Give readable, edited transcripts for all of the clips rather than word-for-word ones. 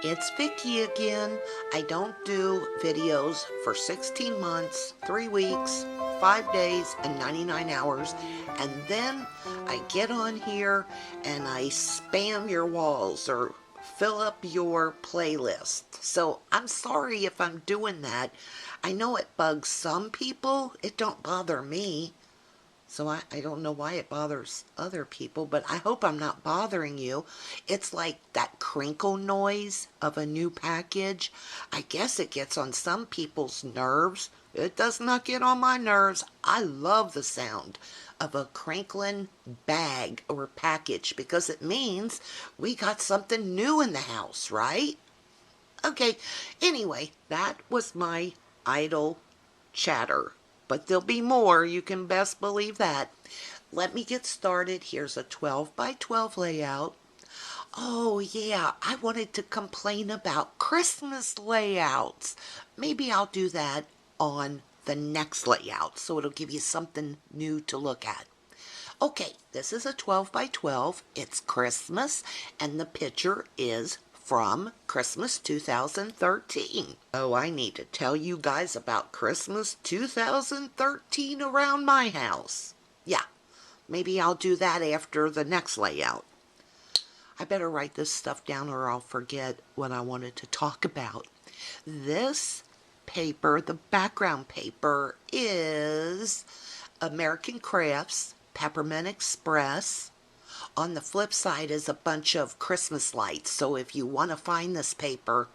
It's Vicky again. I don't do videos for 16 months, 3 weeks, 5 days, and 99 hours. And then I get on here and I spam your walls or fill up your playlist. So I'm sorry if I'm doing that. I know it bugs some people. It don't bother me. So I don't know why it bothers other people, but I hope I'm not bothering you. It's like that crinkle noise of a new package. I guess it gets on some people's nerves. It does not get on my nerves. I love the sound of a crinkling bag or package because it means we got something new in the house, right? Okay, anyway, that was my idle chatter. But there'll be more, you can best believe that. Let me get started. Here's a 12 by 12 layout. Oh, yeah, I wanted to complain about Christmas layouts. Maybe I'll do that on the next layout so it'll give you something new to look at. Okay, this is a 12 by 12. It's Christmas, and the picture is from Christmas 2013. Oh, I need to tell you guys about Christmas 2013 around my house. Yeah, maybe I'll do that after the next layout. I better write this stuff down or I'll forget what I wanted to talk about. This paper, the background paper, is American Crafts Peppermint Express. On the flip side is a bunch of Christmas lights. So if you want to find this paper,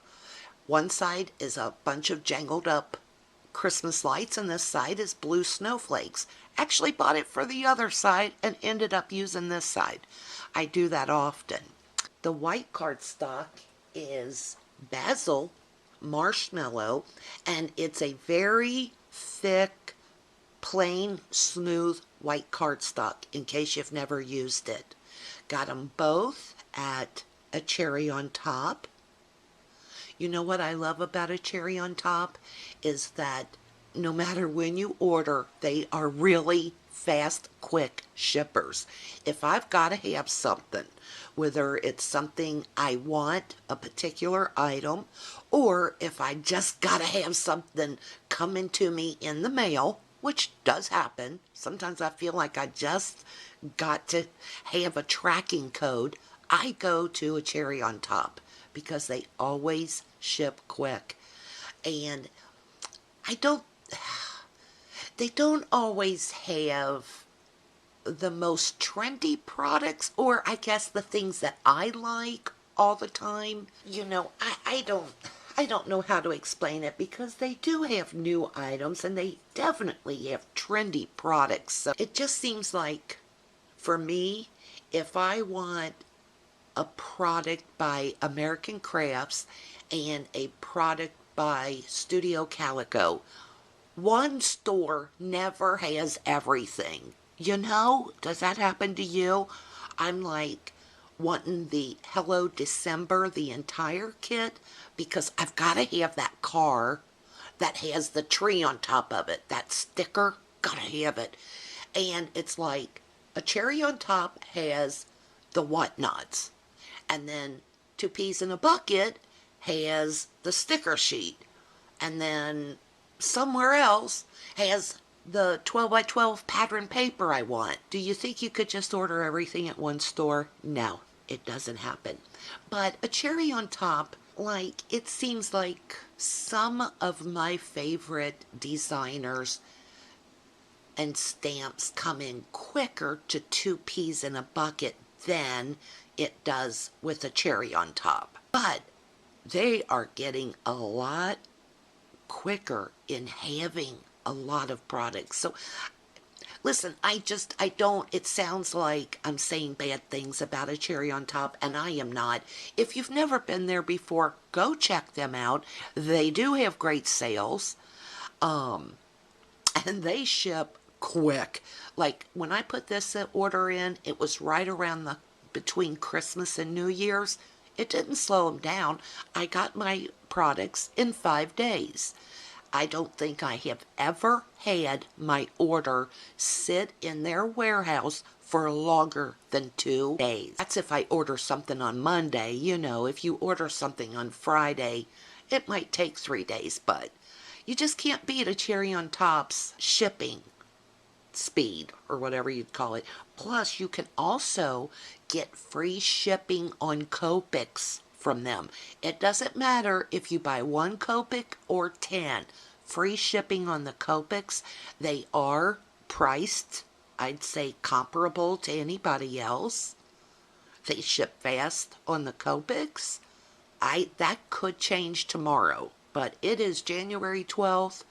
one side is a bunch of jangled up Christmas lights and this side is blue snowflakes. Actually bought it for the other side and ended up using this side. I do that often. The white cardstock is basil marshmallow, and it's a very thick, plain, smooth white cardstock in case you've never used it. Got them both at a cherry on top. You know what I love about a cherry on top is that no matter when you order, they are really fast, quick shippers. If I've got to have something, whether it's something I want, a particular item, or if I just got to have something coming to me in the mail, which does happen. Sometimes I feel like I just got to have a tracking code. I go to a cherry on top because they always ship quick. And I don't, they don't always have the most trendy products, or I guess the things that I like all the time. I don't know how to explain it because they do have new items and they definitely have trendy products. So it just seems like for me, if I want a product by American Crafts and a product by Studio Calico, one store never has everything. Does that happen to you? I'm like wanting the Hello December, the entire kit, because I've got to have that car that has the tree on top of it, that sticker, gotta have it. And it's like a cherry on top has the whatnots, and then Two Peas in a Bucket has the sticker sheet, and then somewhere else has the 12 by 12 pattern paper I want. Do you think you could just order everything at one store? No, it doesn't happen. But a cherry on top, like, it seems like some of my favorite designers and stamps come in quicker to Two Peas in a Bucket than it does with a cherry on top. But they are getting a lot quicker in having a lot of products. So listen, I don't, it sounds like I'm saying bad things about a cherry on top, and I am not. If you've never been there before, go check them out. They do have great sales. And they ship quick. Like when I put this order in, it was right around the between Christmas and New Year's. It didn't slow them down. I got my products in 5 days. I don't think I have ever had my order sit in their warehouse for longer than 2 days. That's if I order something on Monday. You know, if you order something on Friday, it might take 3 days, but you just can't beat a cherry on top's shipping speed, or whatever you'd call it. Plus, you can also get free shipping on Copics from them. It doesn't matter if you buy 1 Copic or 10. Free shipping on the Copics. They are priced, I'd say, comparable to anybody else. They ship fast on the Copics. That could change tomorrow, but it is January 12th,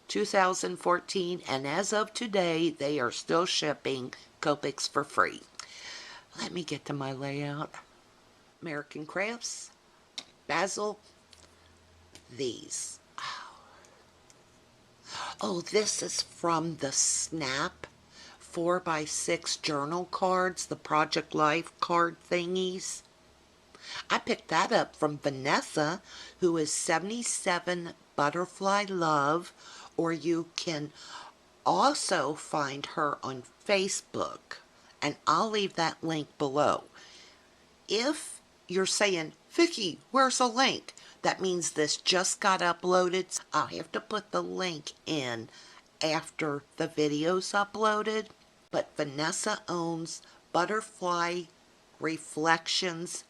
2014, and as of today, they are still shipping Copics for free. Let me get to my layout. American Crafts, Basil, these. Oh, this is from the Snap 4x6 journal cards, the Project Life card thingies. I picked that up from Vanessa, who is 77 Butterfly Love, or you can also find her on Facebook, and I'll leave that link below. If you're saying, Vicki, where's the link? That means this just got uploaded. I'll have to put the link in after the video's uploaded. But Vanessa owns Butterfly Reflections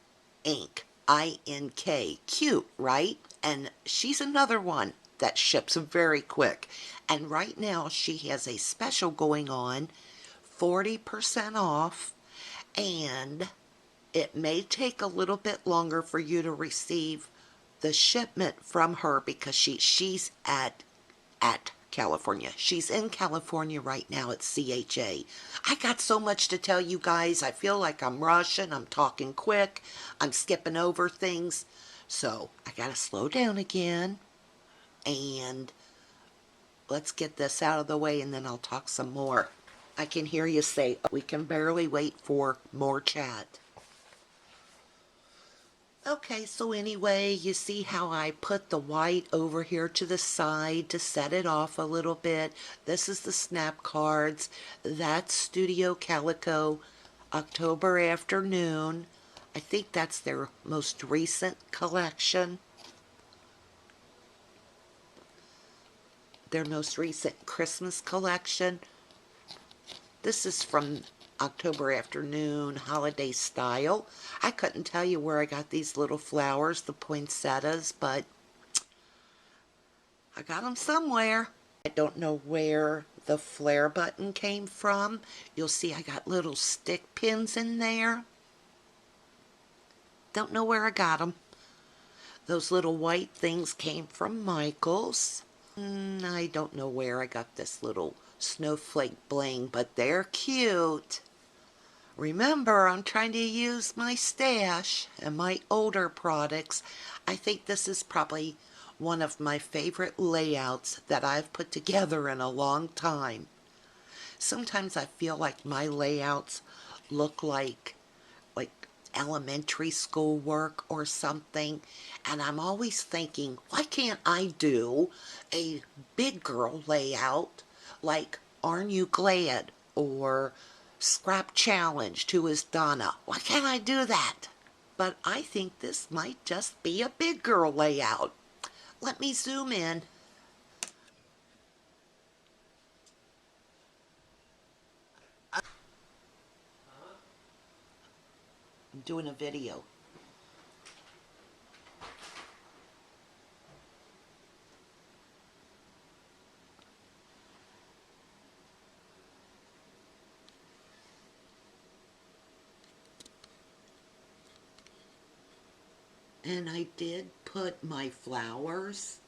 Inc. INK. Cute, right? And she's another one that ships very quick. And right now she has a special going on, 40% off, and it may take a little bit longer for you to receive the shipment from her because she's at California. She's in California right now at CHA. I got so much to tell you guys. I feel like I'm rushing. I'm talking quick. I'm skipping over things. So I gotta slow down again. And let's get this out of the way and then I'll talk some more. I can hear you say, we can barely wait for more chat. Okay, so anyway, you see how I put the white over here to the side to set it off a little bit. This is the Snap cards. That's Studio Calico October Afternoon. I think that's their most recent collection. Their most recent Christmas collection. This is from October Afternoon, holiday style. I couldn't tell you where I got these little flowers, the poinsettias, but I got them somewhere. I don't know where the flare button came from. You'll see I got little stick pins in there. Don't know where I got them. Those little white things came from Michael's. I don't know where I got this little snowflake bling, but they're cute. Remember, I'm trying to use my stash and my older products. I think this is probably one of my favorite layouts that I've put together in a long time. Sometimes I feel like my layouts look like elementary school work or something, and I'm always thinking, why can't I do a big girl layout like Aren't You Glad or Scrap Challenge, who is Donna? Why can't I do that? But I think this might just be a big girl layout. Let me zoom in. I'm doing a video. And I did put my flowers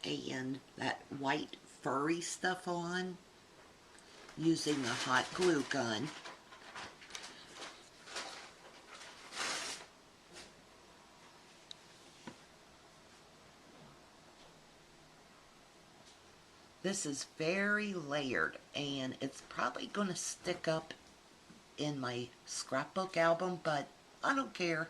and that white furry stuff on using a hot glue gun. This is very layered, and it's probably going to stick up in my scrapbook album, but I don't care.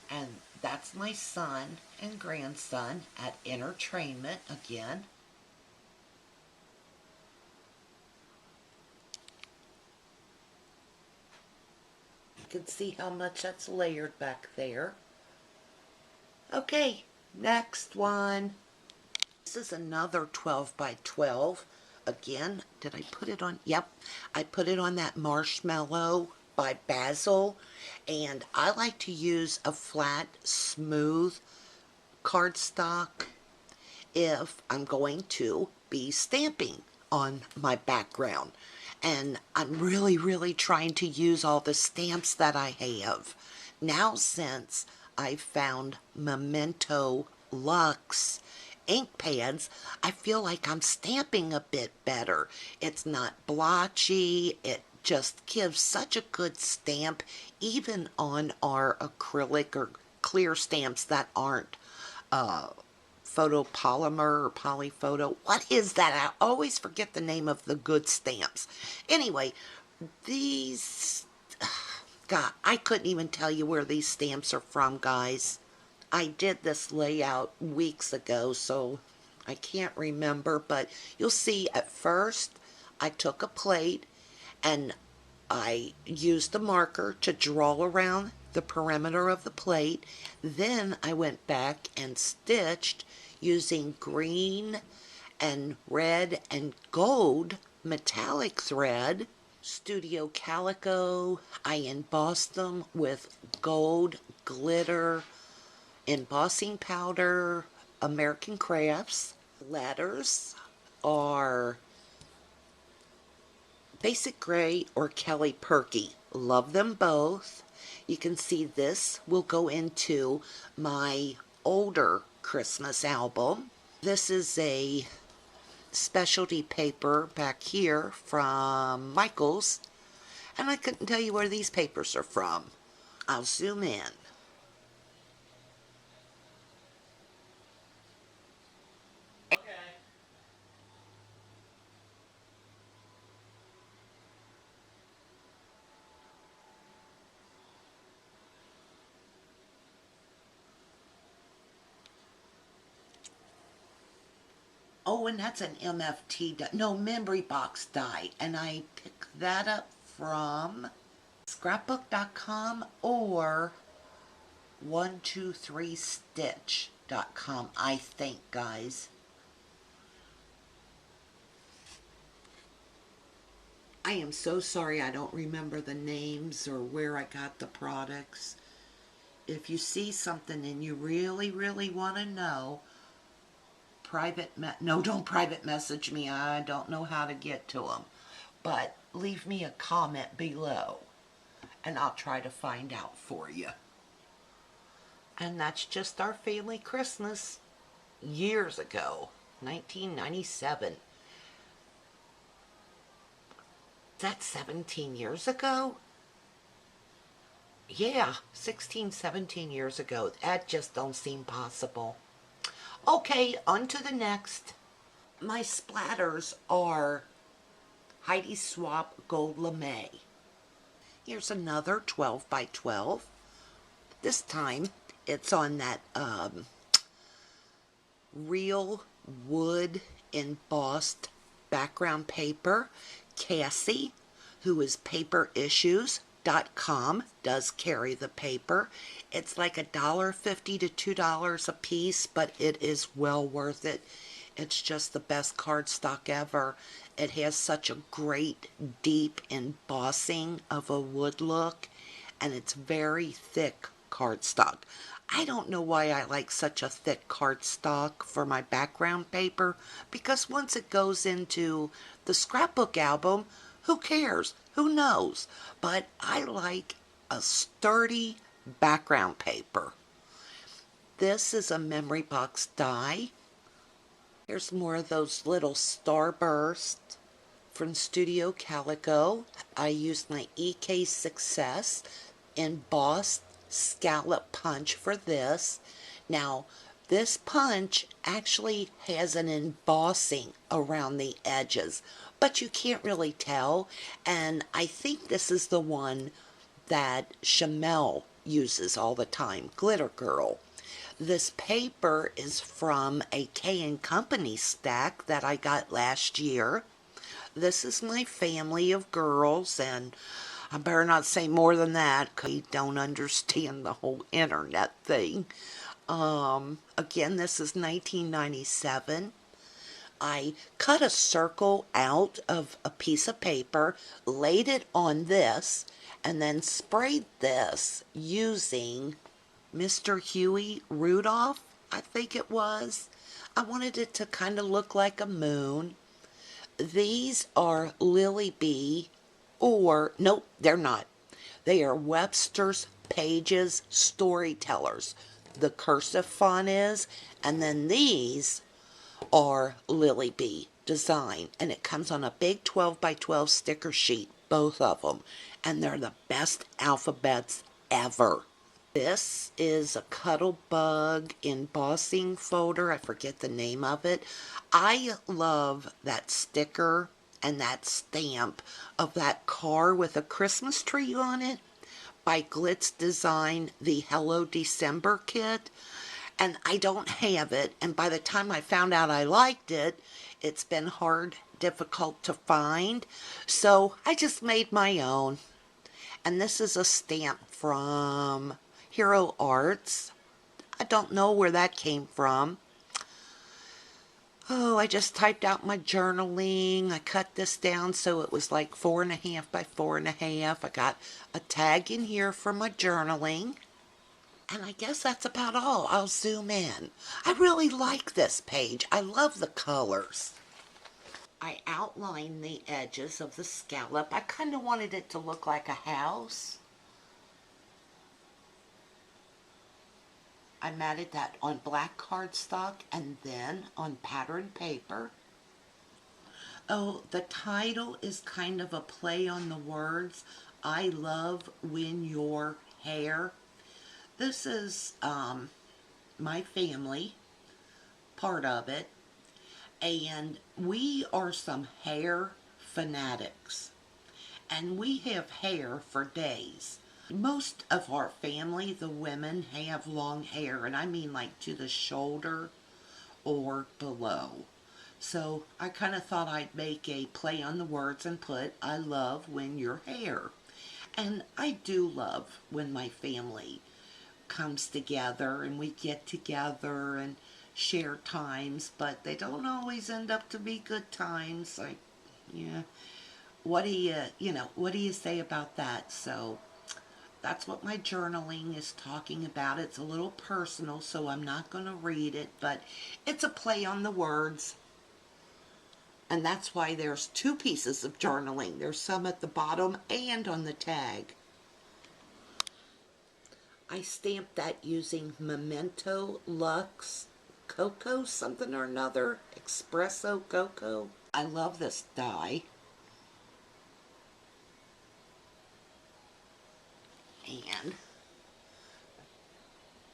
And that's that's my son and grandson at entertainment again. You can see how much that's layered back there. Okay, next one. This is another 12 by 12. Again, did I put it on? Yep, I put it on that Marshmallow by Basil. And I like to use a flat, smooth cardstock if I'm going to be stamping on my background. And I'm really trying to use all the stamps that I have. Now, since I found Memento Luxe ink pads, I feel like I'm stamping a bit better. It's not blotchy. It just gives such a good stamp, even on our acrylic or clear stamps that aren't photopolymer or polyphoto. What is that? I always forget the name of the good stamps. Anyway, these, God, I couldn't even tell you where these stamps are from, guys. I did this layout weeks ago, so I can't remember, but you'll see at first I took a plate and I used a marker to draw around the perimeter of the plate. Then I went back and stitched using green and red and gold metallic thread. Studio Calico, I embossed them with gold glitter embossing powder, American Crafts. Letters are Basic Gray or Kelly Purkey. Love them both. You can see this will go into my older Christmas album. This is a specialty paper back here from Michaels, and I couldn't tell you where these papers are from. I'll zoom in. Oh, and that's an MFT, no, memory box die. And I picked that up from scrapbook.com or 123stitch.com, I think, guys. I am so sorry I don't remember the names or where I got the products. If you see something and you really want to know, don't private message me. I don't know how to get to them. But leave me a comment below and I'll try to find out for you. And that's just our family Christmas years ago, 1997. That's 17 years ago? Yeah, 16, 17 years ago. That just don't seem possible. Okay, on to the next. My splatters are Heidi Swapp Gold Lame. Here's another 12 by 12. This time it's on that real wood embossed background paper. Cassie, who is paperissues.com, does carry the paper. It's like $1.50 to $2 a piece, but it is well worth it. It's just the best cardstock ever. It has such a great deep embossing of a wood look, and it's very thick cardstock. I don't know why I like such a thick cardstock for my background paper, because once it goes into the scrapbook album, who cares? Who knows? But I like a sturdy background paper. This is a memory box die. Here's more of those little starbursts from Studio Calico. I used my EK Success embossed scallop punch for this. Now, this punch actually has an embossing around the edges, but you can't really tell. And I think this is the one that Chamel uses all the time, Glitter Girl. This paper is from a K & Company stack that I got last year. This is my family of girls, and I better not say more than that because I don't understand the whole internet thing. Again, this is 1997. I cut a circle out of a piece of paper, laid it on this, and then sprayed this using Mr. Huey Rudolph, I think it was. I wanted it to kind of look like a moon. These are Lily Bee, or, nope, they're not. They are Webster's Pages Storytellers. The cursive font is, and then these are Lily Bee design, and it comes on a big 12 by 12 sticker sheet, both of them, and they're the best alphabets ever. This is a Cuttlebug embossing folder. I forget the name of it. I love that sticker and that stamp of that car with a Christmas tree on it by Glitz Design, the Hello December kit. And I don't have it, and by the time I found out I liked it, it's been difficult to find, so I just made my own. And this is a stamp from Hero Arts. I don't know where that came from. Oh, I just typed out my journaling. I cut this down so it was like 4.5 by 4.5. I got a tag in here for my journaling. And I guess that's about all. I'll zoom in. I really like this page. I love the colors. I outlined the edges of the scallop. I kind of wanted it to look like a house. I matted that on black cardstock and then on patterned paper. Oh, the title is kind of a play on the words. I love when your hair. This is my family, part of it, and we are some hair fanatics, and we have hair for days. Most of our family, the women, have long hair, and I mean like to the shoulder or below. So I kind of thought I'd make a play on the words and put, I love when your hair. And I do love when my family comes together and we get together and share times, but they don't always end up to be good times. Like, yeah, what do you say about that? So that's what my journaling is talking about. It's a little personal, so I'm not going to read it, but it's a play on the words. And that's why there's 2 pieces of journaling. There's some at the bottom and on the tag. I stamped that using Memento Luxe Cocoa something or another. Espresso Cocoa. I love this die. And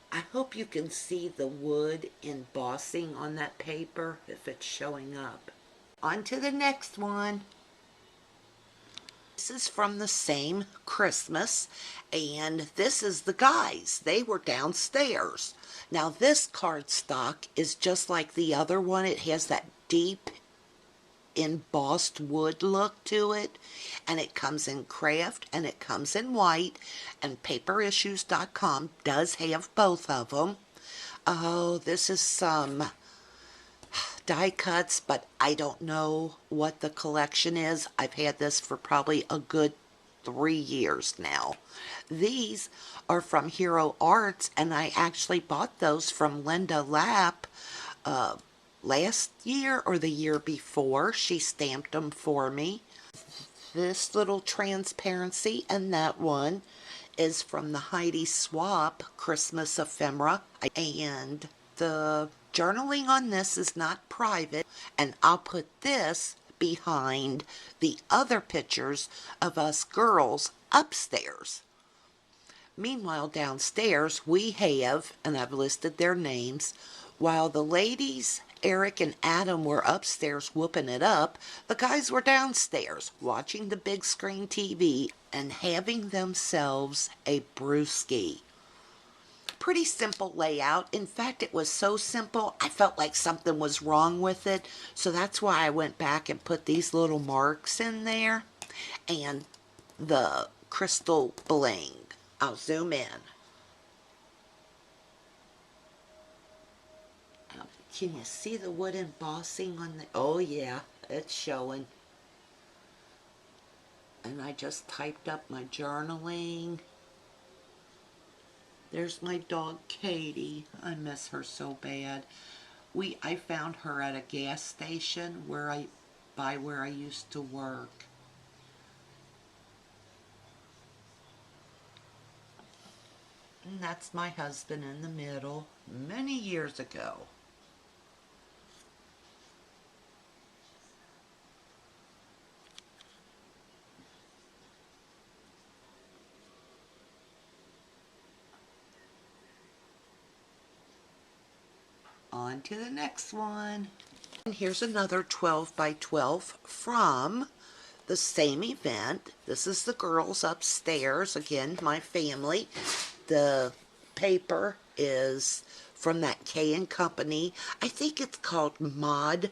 I hope you can see the wood embossing on that paper if it's showing up. On to the next one. This is from the same Christmas, and this is the guys. They were downstairs. Now this cardstock is just like the other one. It has that deep embossed wood look to it, and it comes in craft and it comes in white, and paperissues.com does have both of them. Oh, this is some die cuts, but I don't know what the collection is. I've had this for probably a good 3 years now. These are from Hero Arts, and I actually bought those from Linda Lapp last year or the year before. She stamped them for me. This little transparency and that one is from the Heidi Swapp Christmas ephemera, and the journaling on this is not private, and I'll put this behind the other pictures of us girls upstairs. Meanwhile, downstairs we have, and I've listed their names, while the ladies, Eric and Adam, were upstairs whooping it up, the guys were downstairs watching the big screen TV and having themselves a brewski. pretty simple layout. In fact, it was so simple, I felt like something was wrong with it. So that's why I went back and put these little marks in there and the crystal bling. I'll zoom in. Can you see the wood embossing on the, oh yeah, it's showing. And I just typed up my journaling. There's my dog Katie. I miss her so bad. I found her at a gas station where I used to work. And that's my husband in the middle, many years ago. On to the next one. And here's another 12 by 12 from the same event. This is the girls upstairs. Again, my family. The paper is from that K & Company. I think it's called Mod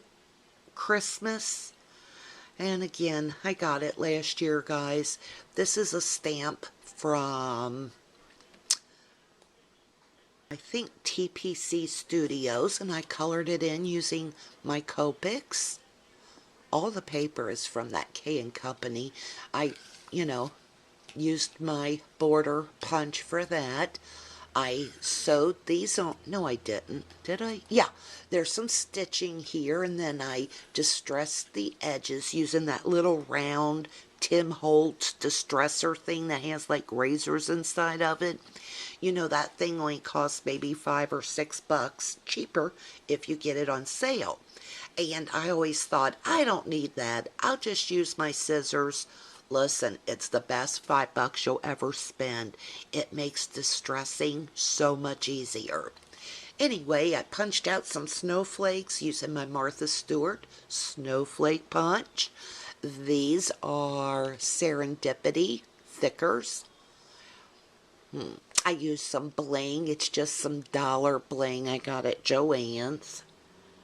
Christmas. And again, I got it last year, guys. This is a stamp from, I think, TPC Studios, and I colored it in using my Copics. All the paper is from that K & Company. I, used my border punch for that. I sewed these on. No, I didn't. Did I? Yeah. There's some stitching here, and then I distressed the edges using that little round Tim Holtz distresser thing that has like razors inside of it. That thing only costs maybe $5 or $6 cheaper if you get it on sale. And I always thought, I don't need that. I'll just use my scissors. Listen, it's the best $5 you'll ever spend. It makes distressing so much easier. Anyway, I punched out some snowflakes using my Martha Stewart snowflake punch. These are Serendipity thickers. I used some bling. It's just some dollar bling I got at Joann's.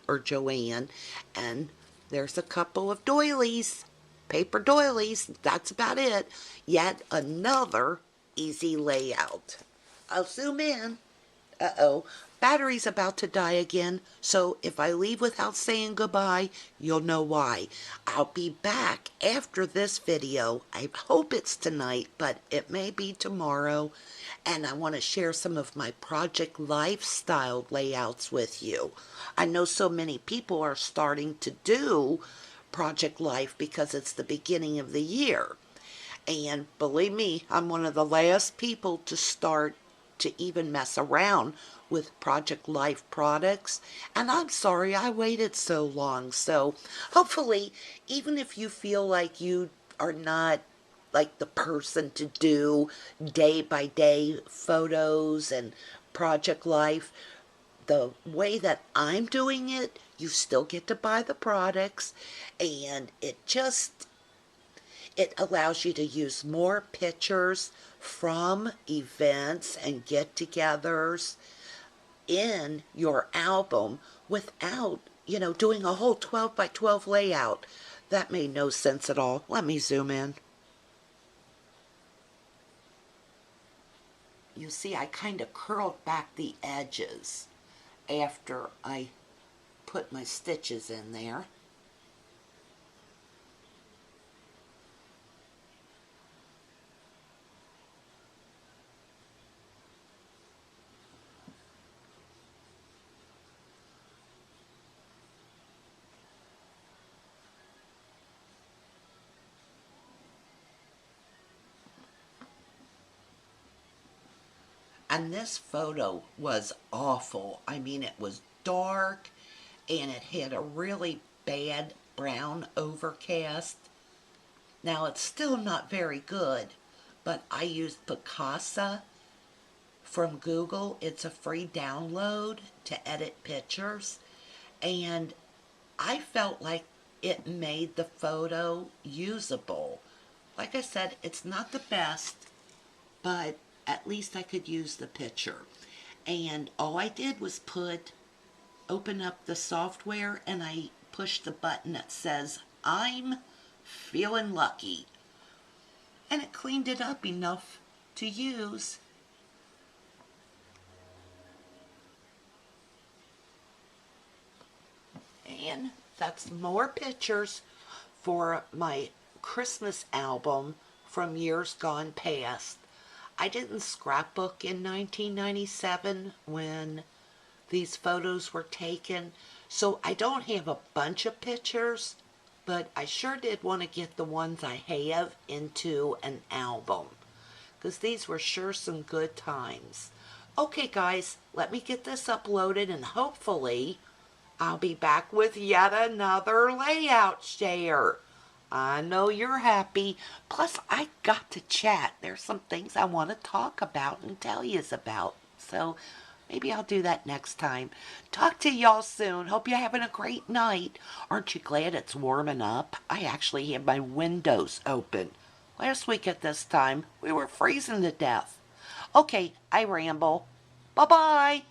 Or Joann. And there's a couple of doilies. Paper doilies. That's about it. Yet another easy layout. I'll zoom in. Uh-oh. Battery's about to die again, so if I leave without saying goodbye, you'll know why. I'll be back after this video. I hope it's tonight, but it may be tomorrow. And I want to share some of my Project Lifestyle layouts with you. I know so many people are starting to do Project Life because it's the beginning of the year. And believe me, I'm one of the last people to start to even mess around with Project Life products, and I'm sorry I waited so long. So hopefully, even if you feel like you are not like the person to do day by day photos and Project Life, the way that I'm doing it, you still get to buy the products, and it allows you to use more pictures from events and get-togethers in your album without, doing a whole 12 by 12 layout. That made no sense at all. Let me zoom in. You see, I kind of curled back the edges after I put my stitches in there. And this photo was awful. I mean, it was dark and it had a really bad brown overcast. Now, it's still not very good, but I used Picasa from Google. It's a free download to edit pictures, and I felt like it made the photo usable. Like I said, it's not the best, but at least I could use the picture. And all I did was open up the software and I pushed the button that says, I'm feeling lucky. And it cleaned it up enough to use. And that's more pictures for my Christmas album from years gone past. I didn't scrapbook in 1997 when these photos were taken, so I don't have a bunch of pictures, but I sure did want to get the ones I have into an album, because these were sure some good times. Okay guys, let me get this uploaded and hopefully I'll be back with yet another layout share. I know you're happy. Plus, I got to chat. There's some things I want to talk about and tell you about. So maybe I'll do that next time. Talk to y'all soon. Hope you're having a great night. Aren't you glad it's warming up? I actually have my windows open. Last week at this time, we were freezing to death. Okay, I ramble. Bye-bye.